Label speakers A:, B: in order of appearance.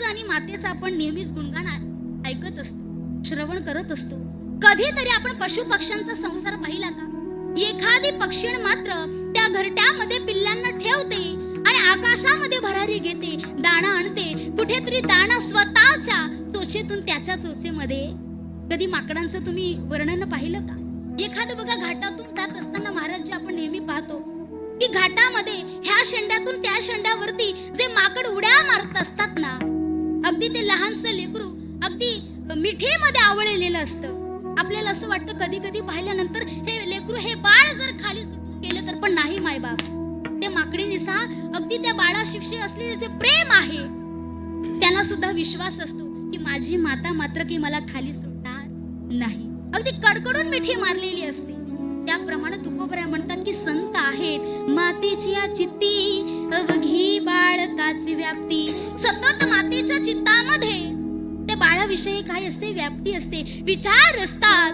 A: आणि मातेचं आपण नेहमीच गुणगान ऐकत असतो, श्रवण करत असतो. कधीतरी आपण पशु पक्ष्यांचा संसार पाहिला का? एखादी पक्षीण मात्र त्या घरट्यामध्ये पिल्लांना ठेवते आणि आकाशामध्ये भरारी घेते, दाणा आणते. कुठेतरी दाणा स्वतःच्या चोचेतून त्याच्या चोचेमध्ये. कधी माकडांचं तुम्ही वर्णन पाहिलं का? एखादं बघा, घाटातून जात असताना महाराज आपण नेहमी पाहतो की घाटामध्ये ह्या शेंड्यातून त्या शेंड्यावरती जे माकड उड्या मारत असतात ना, अगदी ते लहानसं लेकरू अगदी मिठीमध्ये आवळलेलं असतं. आपल्याला असं वाटतं कधी कधी पाहिल्यानंतर, हे लेकरू, हे बाळ जर खाली सुटून गेलं तर. पण नाही मायबाप, ते माकडीनिसा अगदी त्या बाळाशिक्षी असलेले जे प्रेम आहे, त्यांना सुद्धा विश्वास असतो की माझी माता मात्र की मला खाली सोडणार नाही. अगदी कडकडून मिठी मारलेली असते. त्याप्रमाणे तुकोबरा म्हणतात की संत आहेत मातेची या चित्ती, अवघी बाळकाची व्याप्ती. सतत मातेच्या चित्तामध्ये त्या बाळाविषयी काय असते? व्याप्ती असते, विचार असतात.